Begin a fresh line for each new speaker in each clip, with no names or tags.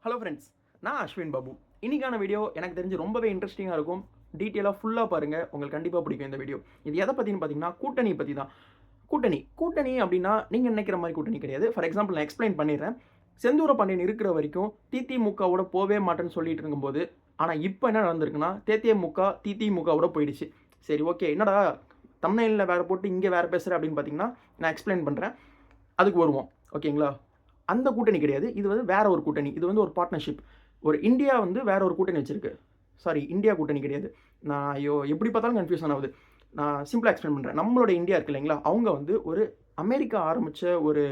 Hello friends, நான் அஸ்வின் பாபு. இன்னைக்கான video எனக்கு தெரிஞ்சு ரொம்பவே இன்ட்ரெஸ்டிங்காக இருக்கும். டீட்டெயிலாக ஃபுல்லாக பாருங்கள், உங்களுக்கு கண்டிப்பாக பிடிக்கும் இந்த வீடியோ. இது எதை பற்றின்னு பார்த்தீங்கன்னா கூட்டணி பற்றி தான். கூட்டணி அப்படின்னா நீங்கள் நினைக்கிற மாதிரி கூட்டணி கிடையாது. ஃபார் எக்ஸாம்பிள் நான் எக்ஸ்பிளைன் பண்ணிடுறேன். செந்தூர பாண்டியன் இருக்கிற வரைக்கும் திமுகவோட போவே மாட்டேன்னு சொல்லிட்டு இருக்கும்போது, ஆனால் இப்போ என்ன நடந்திருக்குன்னா திமுகவோட போயிடுச்சு. சரி, ஓகே, என்னடா தம்ப்நெயிலில் வேறு போட்டு இங்கே வேறு பேசுகிறேன் அப்படின்னு பார்த்தீங்கன்னா நான் எக்ஸ்பிளைன் பண்ணுறேன், அதுக்கு வருவோம். ஓகேங்களா? அந்த கூட்டணி கிடையாது, இது வந்து வேற ஒரு கூட்டணி. இது வந்து ஒரு பார்ட்னர்ஷிப். ஒரு இந்தியா வந்து வேற ஒரு கூட்டணி வச்சிருக்கு. சாரி, இந்தியா கூட்டணி கிடையாது. நான் எப்படி பார்த்தாலும் கன்ஃபியூஷன் ஆகுது. நான் சிம்பிளாக எக்ஸ்பிளைன் பண்ணுறேன். நம்மளோட இந்தியா இருக்கு இல்லைங்களா, அவங்க வந்து ஒரு அமெரிக்கா ஆரம்பித்த ஒரு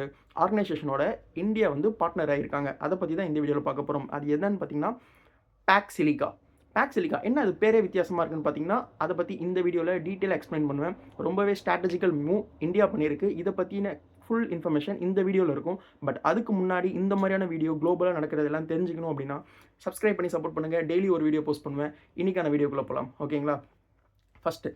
ஆர்கனைசேஷனோட இந்தியா வந்து பார்ட்னர் ஆகியிருக்காங்க. அதை பற்றி தான் இந்த வீடியோவில் பார்க்க போகிறோம். அது என்னன்னு பார்த்தீங்கன்னா பேக்சிலிக்கா. என்ன, அது பேரே வித்தியாசமாக இருக்குன்னு பார்த்தீங்கன்னா அதை பற்றி இந்த வீடியோவில் டீட்டெயிலாக எக்ஸ்பிளைன் பண்ணுவேன். ரொம்பவே ஸ்ட்ராட்டஜிக்கல் மூவ் இந்தியா பண்ணியிருக்கு. இதை பற்றின ஃபுல் இன்ஃபர்மேஷன் இந்த வீடியோவில் இருக்கும். பட் அதுக்கு முன்னாடி இந்த மாதிரியான வீடியோ குளோபலாக நடக்கிறதெல்லாம் தெரிஞ்சுக்கணும் அப்படின்னா சப்ஸ்கிரைப் பண்ணி சப்போர்ட் பண்ணுங்கள். டெய்லி ஒரு வீடியோ போஸ்ட் பண்ணுவேன். இன்றைக்கான வீடியோக்குள்ளே போகலாம். ஓகேங்களா? ஃபஸ்ட்டு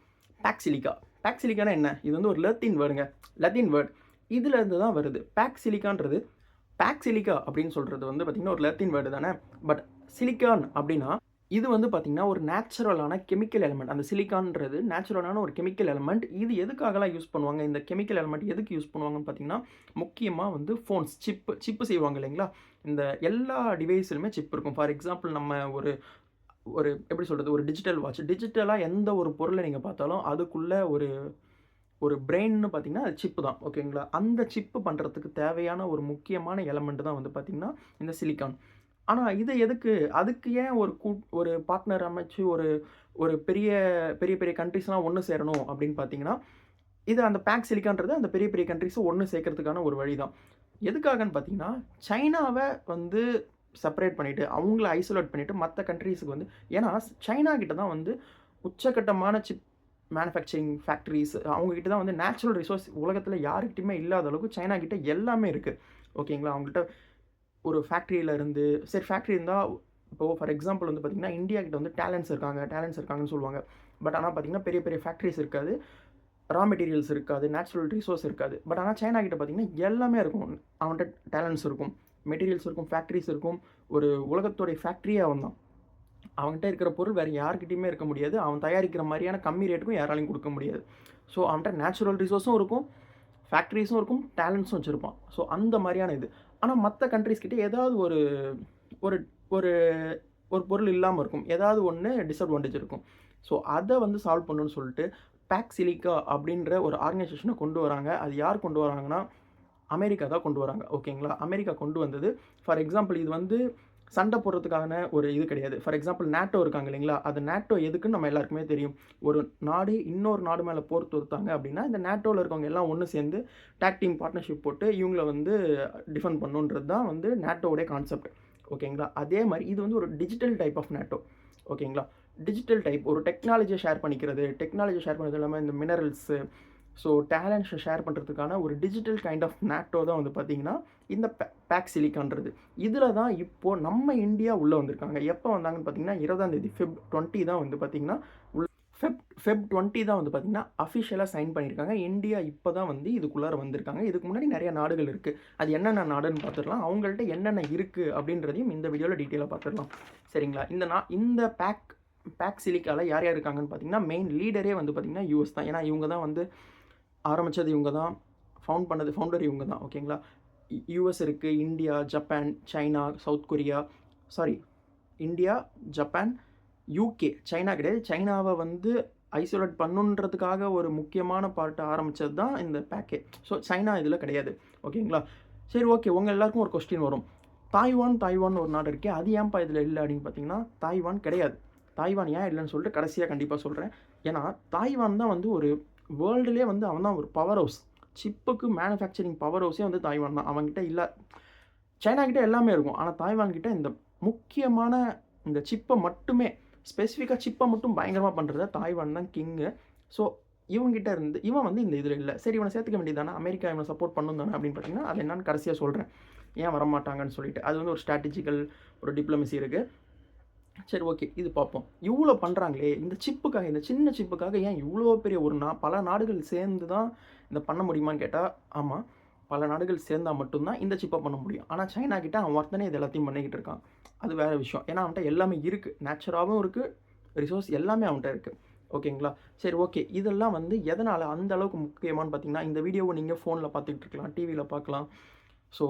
பேக்சிலிக்கானா என்ன? இது வந்து ஒரு லத்தீன் வேர்டு. இதில் இருந்து தான் வருது. பேக்சிலிக்கா அப்படின்னு சொல்கிறது வந்து பார்த்திங்கன்னா ஒரு லத்தீன் வேர்டு தானே. பட் சிலிக்கான் அப்படின்னா இது வந்து பார்த்திங்கன்னா ஒரு நேச்சுரலான கெமிக்கல் எலிமெண்ட். அந்த சிலிக்கான்றது நேச்சுரலான ஒரு கெமிக்கல் எலிமெண்ட். இது எதுக்காகலாம் யூஸ் பண்ணுவாங்க? இந்த கெமிக்கல் எலிமெண்ட் எதுக்கு யூஸ் பண்ணுவாங்கன்னு பார்த்தீங்கன்னா முக்கியமாக வந்து ஃபோன்ஸ் சிப்பு செய்வாங்க இல்லைங்களா? இந்த எல்லா டிவைஸ்லையுமே சிப் இருக்கும். ஃபார் எக்ஸாம்பிள் நம்ம ஒரு எப்படி சொல்கிறது, ஒரு டிஜிட்டல் வாட்ச், டிஜிட்டலாக எந்த ஒரு பொருளை நீங்கள் பார்த்தாலும் அதுக்குள்ளே ஒரு பிரெயின்னு பார்த்தீங்கன்னா அது சிப்பு தான். ஓகேங்களா? அந்த சிப்பு பண்ணுறதுக்கு தேவையான ஒரு முக்கியமான எலமெண்ட் தான் வந்து பார்த்திங்கன்னா இந்த சிலிக்கான். ஆனால் இது எதுக்கு? அதுக்கு ஏன் ஒரு பார்ட்னர் அமைச்சு ஒரு பெரிய பெரிய பெரிய கண்ட்ரிஸ்லாம் ஒன்று சேரணும் அப்படின்னு பார்த்தீங்கன்னா, இது அந்த பேக்சிலிக்கான்றது அந்த பெரிய பெரிய கண்ட்ரிஸை ஒன்று சேர்க்கறதுக்கான ஒரு வழி தான். எதுக்காகன்னு பார்த்தீங்கன்னா, சைனாவை வந்து செப்பரேட் பண்ணிவிட்டு அவங்கள ஐசோலேட் பண்ணிவிட்டு மற்ற கண்ட்ரீஸுக்கு வந்து, ஏன்னா சைனா கிட்ட தான் வந்து உச்சக்கட்டமான சிப் மேனுஃபேக்சரிங் ஃபேக்ட்ரிஸ், அவங்கக்கிட்ட தான் வந்து நேச்சுரல் ரிசோர்ஸ் உலகத்தில் யாருக்கிட்டையுமே இல்லாத அளவுக்கு சைனா கிட்ட எல்லாமே இருக்குது. ஓகேங்களா? அவங்கள்ட்ட ஒரு ஃபேக்ட்ரியிலேருந்து, சரி ஃபேக்ட்ரி இருந்தால் இப்போது ஃபார் எக்ஸாம்பிள் வந்து பார்த்திங்கன்னா இந்தியா கிட்ட வந்து டேலண்ட்ஸ் இருக்காங்கன்னு சொல்லுவாங்க. பட் ஆனால் பார்த்திங்கன்னா பெரிய பெரிய ஃபேக்ட்ரிஸ் இருக்காது, ரா மெட்டீரியல்ஸ் இருக்காது, நேச்சுரல் ரிசோர்ஸ் இருக்காது. பட் ஆனால் சைனா கிட்ட பார்த்திங்கன்னா எல்லாமே இருக்கும். அவன்கிட்ட டேலண்ட்ஸ் இருக்கும், மெட்டீரியல்ஸ் இருக்கும், ஃபேக்ட்ரிஸ் இருக்கும். ஒரு உலகத்தோடைய ஃபேக்ட்ரியே அவன் தான். அவன்கிட்ட இருக்கிற பொருள் வேறு யாருக்கிட்டையுமே இருக்க முடியாது. அவன் தயாரிக்கிற மாதிரியான கம்மி ரேட்டுக்கும் யாராலையும் கொடுக்க முடியாது. ஸோ அவன்கிட்ட நேச்சுரல் ரிசோர்ஸும் இருக்கும், ஃபேக்ட்ரிஸும் இருக்கும், டேலண்ட்ஸும் வச்சுருப்பான். ஸோ அந்த மாதிரியான இது. ஆனால் மற்ற கண்ட்ரீஸ்கிட்ட ஏதாவது ஒரு ஒரு ஒரு ஒரு பொருள் இல்லாமல் இருக்கும், ஏதாவது ஒன்று டிஸ்அட்வான்டேஜ் இருக்கும். ஸோ அதை வந்து சால்வ் பண்ணணும்னு சொல்லிட்டு பேக்சிலிக்கா அப்படின்ற ஒரு ஆர்கனைசேஷனை கொண்டு வராங்க. அது யார் கொண்டு வராங்கன்னா அமெரிக்கா தான் கொண்டு வராங்க. ஓகேங்களா? அமெரிக்கா கொண்டு வந்தது. ஃபார் எக்ஸாம்பிள் இது வந்து சண்டை போடுறதுக்கான ஒரு இது கிடையாது. ஃபார் எக்ஸாம்பிள் நேட்டோ இருக்காங்க இல்லைங்களா? அது நேட்டோ எதுக்குன்னு நம்ம எல்லாருக்குமே தெரியும். ஒரு நாடு இன்னொரு நாடு மேலே போர் தொடுத்தாங்க அப்படின்னா இந்த நேட்டோவில் இருக்கவங்க எல்லாம் ஒன்று சேர்ந்து டேக் டீம் பார்ட்னர்ஷிப் போட்டு இவங்களை வந்து டிஃபெண்ட் பண்ணுன்றது தான் வந்து நேட்டோவுடைய கான்செப்ட். ஓகேங்களா? அதே மாதிரி இது வந்து ஒரு டிஜிட்டல் டைப் ஆஃப் நேட்டோ. ஓகேங்களா? டிஜிட்டல் டைப், ஒரு டெக்னாலஜியை ஷேர் பண்ணிக்கிறது இல்லாமல் இந்த மினரல்ஸு, ஸோ டேலண்ட்ஸை ஷேர் பண்ணுறதுக்கான ஒரு டிஜிட்டல் கைண்ட் ஆஃப் நேட்டோ தான் வந்து பார்த்திங்கன்னா இந்த பேக்சிலிக்கான்றது. இதில் தான் இப்போது நம்ம இந்தியா உள்ளே வந்திருக்காங்க. எப்போ வந்தாங்கன்னு பார்த்தீங்கன்னா 20 Feb 20 தான் வந்து பார்த்திங்கன்னா ஃபெப் 20 தான் வந்து பார்த்திங்கன்னா அஃபிஷியலாக சைன் பண்ணியிருக்காங்க. இந்தியா இப்போ தான் வந்து இதுக்குள்ளார வந்திருக்காங்க. இதுக்கு முன்னாடி நிறைய நாடுகள் இருக்குது. அது என்னென்ன நாடுன்னு பார்த்துடலாம். அவங்கள்ட்ட என்னென்ன இருக்குது அப்படின்றதையும் இந்த வீடியோவில் டீட்டெயிலாக பார்த்துடலாம். சரிங்களா? இந்த பேக்சிலிக்காவில் யார் யார் இருக்காங்கன்னு பார்த்தீங்கன்னா மெயின் லீடரே வந்து பார்த்திங்கன்னா யூஎஸ் தான். ஏன்னா இவங்க தான் வந்து ஆரம்பித்தது, இவங்க தான் ஃபவுண்டர் இவங்க தான். ஓகேங்களா? யூஎஸ் இருக்குது, India, Japan, China, south Korea, India, Japan, UK. China கிடையாது. சைனாவை வந்து ஐசோலேட் பண்ணுன்றதுக்காக ஒரு முக்கியமான பார்ட்டை ஆரம்பித்தது தான் இந்த பேக்கே. ஸோ சைனா இதில் கிடையாது. ஓகேங்களா? சரி, ஓகே, உங்கள் எல்லாருக்கும் ஒரு கொஸ்டின் வரும். தாய்வான் ஒரு நாடு இருக்கே, அது ஏன்ப்பா இதில் இல்லை அப்படின்னு பார்த்தீங்கன்னா தாய்வான் கிடையாது. தாய்வான் ஏன் இல்லைன்னு சொல்லிட்டு கடைசியாக கண்டிப்பாக சொல்கிறேன். ஏன்னா தாய்வான் தான் வந்து ஒரு வேர்ல்டுலேயே வந்து அவன் தான் ஒரு பவர் ஹவுஸ். சிப்புக்கு மேனுஃபேக்சரிங் பவர் ஹவுஸே வந்து தாய்வான் தான். அவங்ககிட்ட இல்லை, சைனா கிட்ட எல்லாமே இருக்கும். ஆனால் தாய்வான் கிட்ட இந்த முக்கியமான இந்த சிப்பை மட்டுமே, ஸ்பெசிஃபிக்காக சிப்பை மட்டும் பயங்கரமாக பண்ணுறத தாய்வான் தான் கிங்கு. ஸோ இவங்ககிட்ட இருந்து இவன் வந்து இந்த இதில் இல்லை. சரி, இவனை சேர்த்துக்க வேண்டியது தானே, அமெரிக்கா இவனை சப்போர்ட் பண்ணணும் தானே அப்படின்னு பார்த்தீங்கன்னா அது என்னன்னு கடைசியாக சொல்கிறேன், ஏன் வரமாட்டாங்கன்னு சொல்லிட்டு. அது வந்து ஒரு ஸ்ட்ராட்டஜிக்கல் ஒரு டிப்ளமசி இருக்குது. சரி, ஓகே, இது பார்ப்போம். இவ்வளோ பண்ணுறாங்களே இந்த சிப்புக்காக, இந்த சின்ன சிப்புக்காக ஏன் இவ்வளோ பெரிய பல நாடுகள் சேர்ந்து தான் இதை பண்ண முடியுமான்னு கேட்டால் ஆமாம். பல நாடுகள் சேர்ந்தா மட்டும் தான் இந்த சிப்பை பண்ண முடியும். ஆனா சைனா கிட்ட அவன் ஒருத்தனே இது எல்லாத்தையும் பண்ணிக்கிட்டு இருக்கான். அது வேற விஷயம். ஏன்னா அவன்ட்ட எல்லாமே இருக்கு. நேச்சுராவும் இருக்கு, ரிசோர்ஸ் எல்லாமே அவன்ட்ட இருக்கு. ஓகேங்களா? சரி ஓகே. இதெல்லாம் வந்து எதனால அந்த அளவுக்கு முக்கியமான்னு பார்த்தீங்கன்னா, இந்த வீடியோவ நீங்க ஃபோன்ல பார்த்துக்கிட்டு இருக்கலாம், டிவில பார்க்கலாம். ஸோ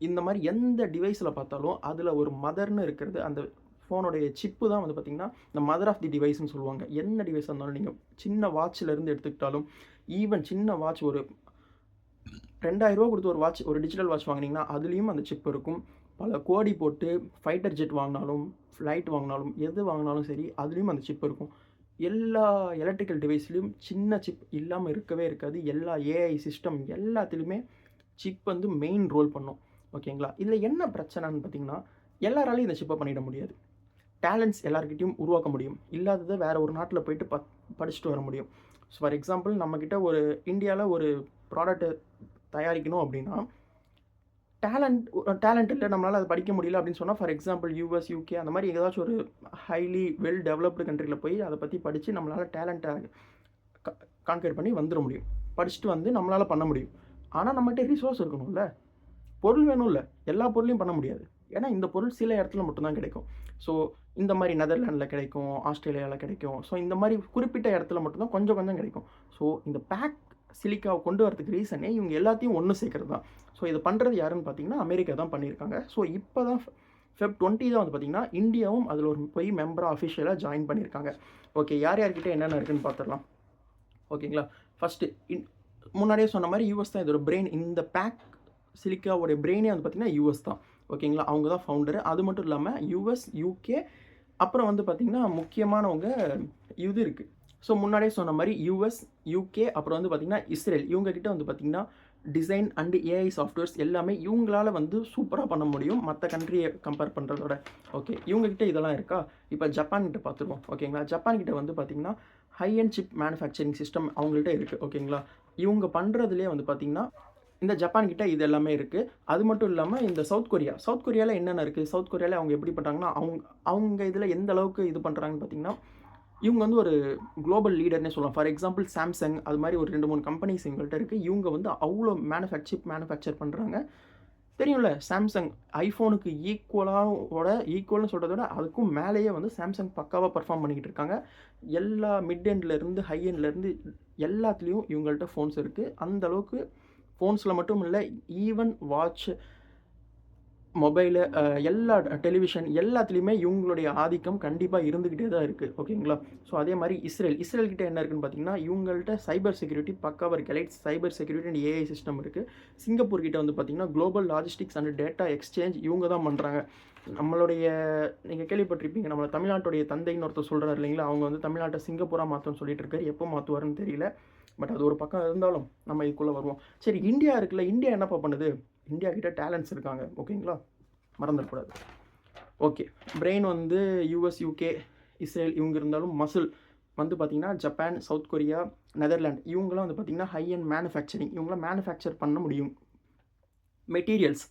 இந்த மாரி எந்த டிவைஸ்ல பார்த்தாலும், அதுல ஒரு மதர்ன்னு இருக்கிறது அந்த ஃபோனுடைய சிப்பு தான் வந்து பார்த்தீங்கன்னா, இந்த மதர் ஆஃப் தி டிவைஸ்ன்னு சொல்லுவாங்க. என்ன டிவைஸா இருந்தாலும் நீங்க சின்ன வாட்ச்லேருந்து எடுத்துக்கிட்டாலும், ஈவன் சின்ன வாட்ச் ஒரு ரூ. 2000 குடுத்து ஒரு வாட்ச், ஒரு டிஜிட்டல் வாட்ச் வாங்குனீங்கன்னா, அதுலயும் அந்த சிப் இருக்கும். பல கோடி போட்டு ஃபைட்டர் ஜெட் வாங்குனாலும், ஃப்ளைட் வாங்குனாலும், எது வாங்குனாலும் சரி, அதுலயும் அந்த சிப் இருக்கும். எல்லா எலக்ட்ரிக்கல் டிவைஸ்லயும் சின்ன சிப் இல்லாம இருக்கவே இருக்காது. எல்லா ஏஐ சிஸ்டம் எல்லாத்துலயுமே சிப் வந்து மெயின் ரோல் பண்ணும். ஓகேங்களா? இதுல என்ன பிரச்சனைன்னு பார்த்தீங்கன்னா, எல்லாராலயும் இந்த சிப்ப பண்ணிட முடியாது. டேலண்ட்ஸ் எல்லார்கிட்டயும் உருவாக்க முடியும். இல்லாதத வேற ஒரு நாட்ல போயிட்டு படிச்சுட்டு வர முடியும். ஸோ ஃபார் எக்ஸாம்பிள் நம்மகிட்ட ஒரு இந்தியால ஒரு ப்ராடக்ட்ட தயாரிக்கணும் அப்படின்னா, டேலண்ட் இல்ல, நம்மளால அத படிக்க முடியல அப்படின்னு சொன்னா, ஃபார் எக்ஸாம்பிள் யுஎஸ், யுகே அந்த மாரி ஏதாச்சும் ஒரு ஹைலி வெல் டெவலப்டு கண்ட்ரில போய் அத பத்தி படிச்சு நம்மளால டேலண்ட்ட க கான்க்வெர் பண்ணி வந்துர முடியும். படிச்சுட்டு வந்து நம்மளால பண்ண முடியும். ஆனா நம்மகிட்ட ரிசோர்ஸ் இருக்கணும்ல. பொருள் வேணும்ல. எல்லா பொருளையும் பண்ண முடியாது. ஏன்னா இந்த பொருள் சில இடத்துல மட்டும் தான் கிடைக்கும். ஸோ இந்த மாரி நெதர்லாண்ட்ல கிடைக்கும், ஆஸ்திரேலியால கிடைக்கும். ஸோ இந்த மாரி குறிப்பிட்ட இடத்துல மட்டும் தான் கொஞ்சம் கொஞ்சம் கிடைக்கும். ஸோ இந்த பேக் சிலிக்காவ கொண்டு வரதுக்கு ரீசனே இவங்க எல்லாத்தையும் ஒண்ணு சேர்க்கிறது தான். ஸோ இத பண்றது யாருன்னு பார்த்தீங்கன்னா, அமெரிக்கா தான் பண்ணியிருக்காங்க. ஸோ இப்ப தான் ஃபெப் 20 தான் வந்து பார்த்தீங்கன்னா, இந்தியாவும் அதில ஒரு போய் மெம்பரா அஃபிஷியலா ஜாயின் பண்ணியிருக்காங்க. ஓகே. யார் யார்கிட்ட என்னென்ன இருக்குன்னு பார்த்துரலாம். ஓகேங்களா? ஃபர்ஸ்ட்டு முன்னாடியே சொன்ன மாரி யுஎஸ் தான் இதோட பிரெயின். இந்த பேக் சிலிக்காவோட பிரெயினே வந்து பார்த்தீங்கன்னா, யுஎஸ் தான். ஓகேங்களா? அவங்க தான் ஃபவுண்டரு. அது மட்டும் இல்லாம யுஎஸ், யுகே அப்புறம் வந்து பார்த்தீங்கன்னா, முக்கியமானவங்க இது இருக்கு. ஸோ முன்னாடியே சொன்ன மாரி யுஎஸ், யுகே அப்புறம் வந்து பார்த்தீங்கன்னா, இஸ்ரேல். இவங்க கிட்ட வந்து பார்த்தீங்கன்னா, டிசைன் அண்ட் ஏஐ சாஃப்ட்வேர்ஸ் எல்லாமே இவங்களால வந்து சூப்பரா பண்ண முடியும். மத்த கண்ட்ரிய கம்பேர் பண்றதோட. ஓகே. இவங்க கிட்ட இதெல்லாம் இருக்கா? இப்ப ஜப்பான் கிட்ட பார்த்துருவோம். ஓகேங்களா? ஜப்பான் கிட்ட வந்து பார்த்தீங்கன்னா, high end chip manufacturing system அவங்கள்ட்ட இருக்கு. ஓகேங்களா? இவங்க பண்றதிலேயே வந்து பார்த்தீங்கன்னா, இந்த ஜப்பான் கிட்ட இது எல்லாமே இருக்கு. அது மட்டும் இல்லாம இந்த சவுத் கொரியா. சவுத் கொரியால என்னென்ன இருக்கு? சவுத் கொரியால அவங்க எப்படி பண்றாங்கன்னா, அவங்க இதுல எந்த அளவுக்கு இது பண்றாங்கன்னு பார்த்தீங்கன்னா, இவங்க வந்து ஒரு குளோபல் லீடர்னே சொல்லலாம். ஃபார் எக்ஸாம்பிள் சாம்சங் அது மாரி ஒரு 2, 3 கம்பெனிஸ் இவங்கள்ட்ட இருக்கு. இவங்க வந்து அவ்ளோ சிப் மேனுஃபேக்சர் பண்றாங்க. தெரியும்ல சாம்சங் ஐஃபோனுக்கு ஈக்குவல்னு சொல்றத விட அதுக்கும் மேலேயே வந்து சாம்சங் பக்காவா பெர்ஃபார்ம் பண்ணிக்கிட்டு இருக்காங்க. எல்லா மிட் எண்ட்ல இருந்து, ஹை எண்ட்ல இருந்து எல்லாத்துலயும் இவங்கள்ட்ட ஃபோன்ஸ் இருக்கு. அந்த அளவுக்கு ஃபோன்ஸ்ல மட்டும் இல்ல, ஈவன் வாட்ச், மொபைலு எல்லா டெலிவிஷன் எல்லாத்துலயுமே இவங்களுடைய ஆதிக்கம் கண்டிப்பா இருந்துகிட்டே தான் இருக்கு. ஓகேங்களா? ஸோ அதே மாரி இஸ்ரேல் கிட்ட என்ன இருக்குன்னு பார்த்தீங்கன்னா, இவங்கள்ட்ட சைபர் செக்யூரிட்டி பக்காவா இருக்கு. Elite cyber security and AI system இருக்கு. சிங்கப்பூர் கிட்ட வந்து பார்த்தீங்கன்னா, global logistics and data exchange இவங்க தான் பண்றாங்க. நம்மளுடைய நீங்க கேள்விப்பட்டிருப்பீங்க. நம்ம தமிழ்நாட்டுடைய தந்தைன்னு ஒருத்தர் சொல்றாரு இல்லைங்களா? அவங்க வந்து தமிழ்நாட்ட சிங்கப்பூரா மாத்தணும்னு சொல்லிட்டு இருக்காரு. எப்போ மாத்துவாருன்னு தெரியல. பட் அது ஒரு பக்கம் இருந்தாலும், நம்ம இதுக்குள்ள வருவோம். சரி இந்தியா இருக்குல்ல, இந்தியா என்னப்பா பண்ணுது? இந்தியா கிட்ட டேலண்ட்ஸ் இருக்காங்க. ஓகேங்களா? மறந்துடக்கூடாது. ஓகே. பிரெயின் வந்து யுஎஸ், யுகே, இஸ்ரேல் இவங்க இருந்தாலும் மசில் வந்து பார்த்தீங்கன்னா, ஜப்பான், சவுத் கொரியா, நெதர்லாண்ட் இவங்கலாம் வந்து பார்த்தீங்கன்னா, ஹை எண்ட் மேனுஃபேக்சரிங் இவங்கலாம் மேனுஃபேக்சர் பண்ண முடியும். மெட்டீரியல்ஸ்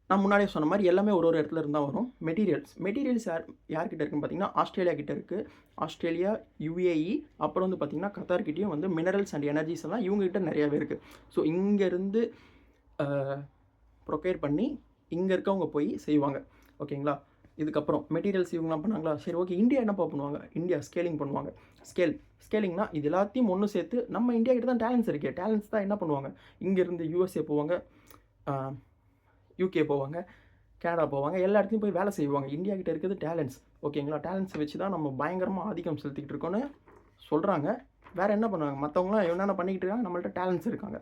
நான் முன்னாடியே சொன்ன மாரி எல்லாமே ஒரு இடத்துல இருந்து தான் வரும். மெட்டீரியல்ஸ் யார்கிட்ட இருக்குன்னு பார்த்தீங்கன்னா, ஆஸ்திரேலியா கிட்ட இருக்கு. ஆஸ்திரேலியா, யுஏஇ அப்புறம் வந்து பார்த்தீங்கன்னா, கத்தார் கிட்டயும் வந்து மினரல்ஸ் அண்ட் எனர்ஜிஸ் எல்லாம் இவங்க கிட்ட நிறையாவே இருக்கு. ஸோ இங்கேருந்து ப்ரொக்யூர் பண்ணி இங்க இருக்கவங்க போய் செய்வாங்க. ஓகேங்களா? இதுக்கப்புறம் மெட்டீரியல்ஸ் இவங்கலாம் பண்ணாங்களா? சரி ஓகே. இந்தியா என்னப்பா பண்ணுவாங்க? இந்தியா ஸ்கேலிங் பண்ணுவாங்க. ஸ்கேலிங்னா இது எல்லாத்தையும் ஒண்ணு சேர்த்து நம்ம இந்தியா கிட்ட தான் டேலண்ட்ஸ் இருக்கே. டேலண்ட்ஸ் தான் என்ன பண்ணுவாங்க? இங்கேருந்து யுஎஸ்ஏ போவாங்க, யுகே போவாங்க, கனடா போவாங்க. எல்லா இடத்துலயும் போய் வேலை செய்வாங்க. இந்தியா கிட்ட இருக்கிறது டேலண்ட்ஸ். ஓகேங்களா? டேலண்ட்ஸை வச்சு தான் நம்ம பயங்கரமா ஆதிக்கம் செலுத்திக்கிட்டு இருக்கோம்னு சொல்றாங்க. வேற என்ன பண்ணுவாங்க? மத்தவங்கலாம் என்னென்ன பண்ணிக்கிட்டு இருக்காங்க? நம்மள்ட்ட டேலண்ட்ஸ் இருக்காங்க.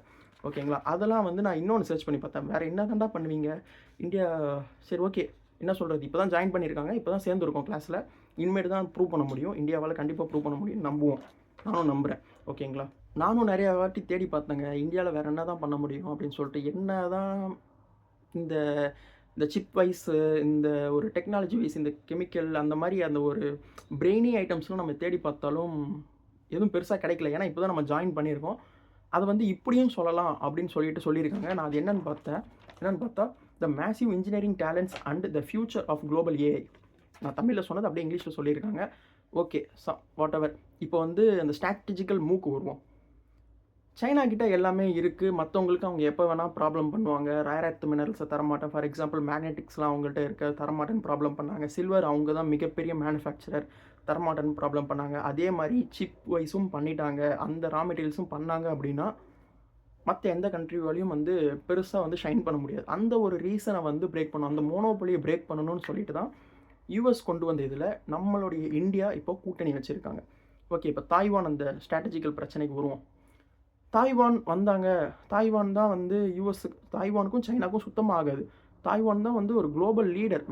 ஓகேங்களா? அதெல்லாம் வந்து நான் இன்னொன்னு சர்ச் பண்ணி பார்த்தேன். வேற என்ன தான்டா பண்ணுவீங்க? இந்தியா சரி ஓகே. என்ன சொல்றது? இப்போ தான் ஜாயின் பண்ணியிருக்காங்க. இப்போ தான் சேர்ந்துருக்கோம் கிளாஸ்ல. இனிமேட்டு தான் ப்ரூவ் பண்ண முடியும். இந்தியாவால கண்டிப்பா ப்ரூவ் பண்ண முடியும். நம்புவோம். நானும் நம்புறேன். ஓகேங்களா? நானும் நிறைய வாட்டி தேடி பார்த்தேங்க. இந்தியால வேற என்ன தான் பண்ண முடியும் அப்படின்னு சொல்லிட்டு. என்னதான் இந்த இந்த சிப் வைஸ் இந்த ஒரு டெக்னாலஜி வைஸ் இந்த கெமிக்கல் அந்த மாரி அந்த ஒரு பிரெய்னி ஐட்டம்ஸ்லாம் நம்ம தேடி பார்த்தாலும் எதுவும் பெருசா கிடைக்கல. ஏன்னா இப்போ தான் நம்ம ஜாயின் பண்ணியிருக்கோம். அத வந்து இப்படியும் சொல்லலாம் அப்படின்னு சொல்லியிருக்காங்க. நான் அது என்னன்னு பார்த்தா the massive engineering talents and the future of global AI. நான் தமிழ்ல சொன்னது அப்படியே இங்கிலீஷ்ல சொல்லியிருக்காங்க. ஓகே. Whatever. இப்போ வந்து அந்த ஸ்ட்ராட்டஜிக்கல் மூவ்க்கு வருவோம். சைனா கிட்ட எல்லாமே இருக்கு. மத்தவங்களுக்கு அவங்க எப்ப வேணா ப்ராப்ளம் பண்ணுவாங்க. ரேர் எர்த் மினரல்ஸ தரமாட்டேன். ஃபார் எக்ஸாம்பிள் மேக்னெட்டிக்ஸ்லாம் அவங்கள்ட்ட இருக்கு. தரமாட்டேன்னு ப்ராப்ளம் பண்ணாங்க. சில்வர் அவங்க தான் மிகப்பெரிய மேனுஃபேக்சரர். தரமாட்டேன்னு ப்ராப்ளம் பண்ணாங்க. அதே மாரி சிப் வைஸும் பண்ணிட்டாங்க. அந்த ரா மெட்டீரியல்ஸும் பண்ணாங்க அப்படின்னா, மத்த எந்த கண்ட்ரியாலயும் வந்து பெருசா வந்து ஷைன் பண்ண முடியாது. அந்த ஒரு ரீசன வந்து பிரேக் பண்ணணும். அந்த மோனோபோலிய பிரேக் பண்ணணும்னு சொல்லிட்டு தான் யுஎஸ் கொண்டு வந்த இதில நம்மளுடைய இந்தியா இப்போ கூட்டணி வச்சிருக்காங்க. ஓகே, இப்ப தாய்வான் அந்த ஸ்ட்ராட்டஜிக்கல் பிரச்சனைக்கு வருவோம். தாய்வான் வந்தாங்க. தாய்வான் தான் வந்து தாய்வானுக்கும் சைனாக்கும் சுத்தமா ஆகாது. தாய்வான் தான் வந்து ஒரு குளோபல் லீடர்.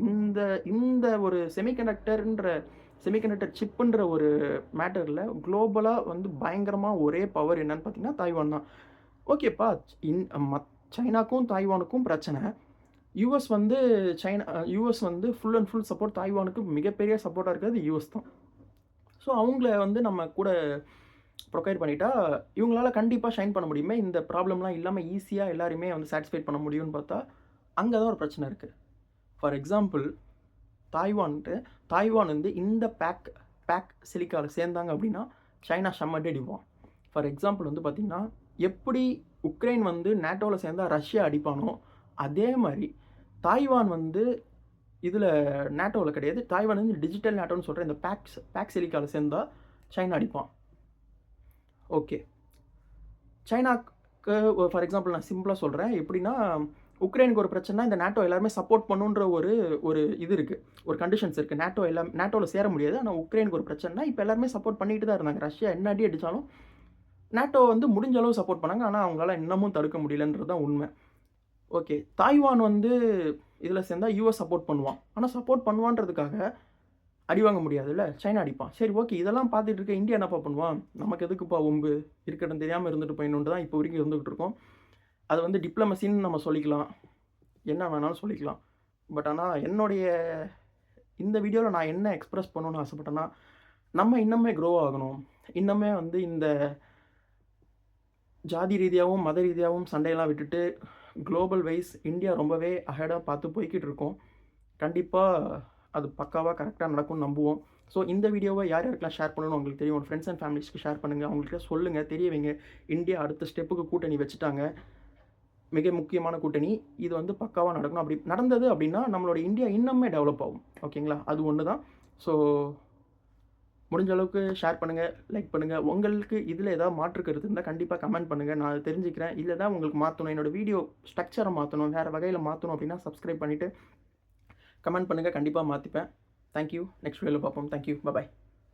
இந்த இந்த ஒரு செமிகண்டக்டர் சிப்புன்ற ஒரு மேட்டர்ல குளோபலா வந்து பயங்கரமா ஒரே பவர் என்னன்னு பார்த்தீங்கன்னா, தாய்வான் தான். ஓகேப்பா, இன் மத் சைனாக்கும் தாய்வானுக்கும் பிரச்சனை. யுஎஸ் வந்து யுஎஸ் வந்து ஃபுல் அண்ட் ஃபுல் சப்போர்ட் தாய்வானுக்கு மிகப்பெரிய சப்போர்ட்டா இருக்கிறது யுஎஸ் தான். ஸோ அவங்கள வந்து நம்ம கூட ப்ரொக்கைட் பண்ணிட்டா, இவங்களால கண்டிப்பா ஷைன் பண்ண முடியுமே. இந்த ப்ராப்ளம்லாம் இல்லாம ஈஸியா எல்லாரையுமே வந்து சாட்டிஸ்ஃபைட் பண்ண முடியும்னு பார்த்தா, அங்க தான் ஒரு பிரச்சனை இருக்கு. ஃபார் எக்ஸாம்பிள் தாய்வான் வந்து இந்த பேக் சிலிக்கால சேர்ந்தாங்க அப்படின்னா, சைனா செம்ம அடி அடிப்பான். ஃபார் எக்ஸாம்பிள் வந்து பார்த்தீங்கன்னா, எப்படி உக்ரைன் வந்து நேட்டோல சேர்ந்தா ரஷ்யா அடிப்பானோ, அதே மாரி தாய்வான் வந்து இதுல நேட்டோல கிடையாது. தாய்வான் வந்து டிஜிட்டல் நேட்டோன்னு சொல்ற இந்த பேக் சிலிக்கால சேர்ந்தா சைனா அடிப்பான். ஓகே. சைனாக்கு ஃபார் எக்ஸாம்பிள் நான் சிம்பிளா சொல்றேன். எப்படின்னா, உக்ரைனுக்கு ஒரு பிரச்சனைனா, இந்த நேட்டோ எல்லாருமே சப்போர்ட் பண்ணுன்ற ஒரு இது இருக்கு. ஒரு கண்டிஷன்ஸ் இருக்கு. நேட்டோல சேர முடியாது. ஆனா உக்ரைனுக்கு ஒரு பிரச்சனைனா, இப்ப எல்லாருமே சப்போர்ட் பண்ணிட்டு தான் இருந்தாங்க. ரஷ்யா என்ன அடி அடிச்சாலும், நேட்டோ வந்து முடிஞ்ச அளவு சப்போர்ட் பண்ணாங்க. ஆனா அவங்களால இன்னமும் தடுக்க முடியலன்றது தான் உண்மை. ஓகே. தாய்வான் வந்து இதுல சேர்ந்தா யுஎஸ் சப்போர்ட் பண்ணுவான். ஆனா சப்போர்ட் பண்ணுவான்றதுக்காக அடி வாங்க முடியாதுல்ல. சைனா அடிப்பான். சரி, ஓகே, இதெல்லாம் பார்த்துட்டு இருக்க இந்தியா என்னப்பா பண்ணுவான்? நமக்கு எதுக்குப்பா வம்பு? இருக்கட்டும், தெரியாம இருந்துட்டு போயிடணுன்ட்டு தான் இப்போ வரைக்கும் இருந்துகிட்டு இருக்கோம். அது வந்து டிப்ளமசின்னு நம்ம சொல்லிக்கலாம். என்ன வேணாலும் சொல்லிக்கலாம். பட் ஆனா என்னுடைய இந்த வீடியோல நான் என்ன எக்ஸ்பிரஸ் பண்ணணும்னு ஆசைப்பட்டேன்னா, நம்ம இன்னுமே க்ரோ ஆகணும். இன்னுமே வந்து இந்த ஜாதி ரீதியாவும், மத ரீதியாவும் சண்டையெல்லாம் விட்டுட்டு, குளோபல் வைஸ் இந்தியா ரொம்பவே அஹெடா பார்த்து போய்க்கிட்டு இருக்கோம். கண்டிப்பா அது பக்காவா கரெக்ட்டா நடக்கும்னு நம்புவோம். ஸோ இந்த வீடியோவ யார் யாருக்கெல்லாம் ஷேர் பண்ணணும்னு உங்களுக்கு தெரியும். உங்க ஃப்ரெண்ட்ஸ் அண்ட் ஃபேமிலிஸ்க்கு ஷேர் பண்ணுங்க. அவங்கள்ட்ட சொல்லுங்க, தெரிய வைங்க. இந்தியா அடுத்த ஸ்டெப்புக்கு கூட்டணி வச்சுட்டாங்க. மிக முக்கியமான கூட்டணி. இது வந்து பக்காவா நடக்கணும். அப்படி நடந்தது அப்படின்னா, நம்மளோட இந்தியா இன்னுமே டெவலப் ஆகும். ஓகேங்களா? அது ஒண்ணு தான். ஸோ முடிஞ்ச அளவுக்கு ஷேர் பண்ணுங்க, லைக் பண்ணுங்க. உங்களுக்கு இதில ஏதாவது மாற்று கருத்து இருந்தா கண்டிப்பா கமெண்ட் பண்ணுங்க. நான் அத தெரிஞ்சுக்கிறேன். இல்ல தான் உங்களுக்கு மாத்தணும், என்னோட வீடியோ ஸ்ட்ரக்சர மாத்தணும், வேற வகையில மாத்தணும் அப்படின்னா சப்ஸ்கிரைப் பண்ணிட்டு கமெண்ட் பண்ணுங்க. கண்டிப்பா மாத்திப்பேன். Thank you. நெக்ஸ்ட் வீடியோல பார்ப்போம். Thank you. பை.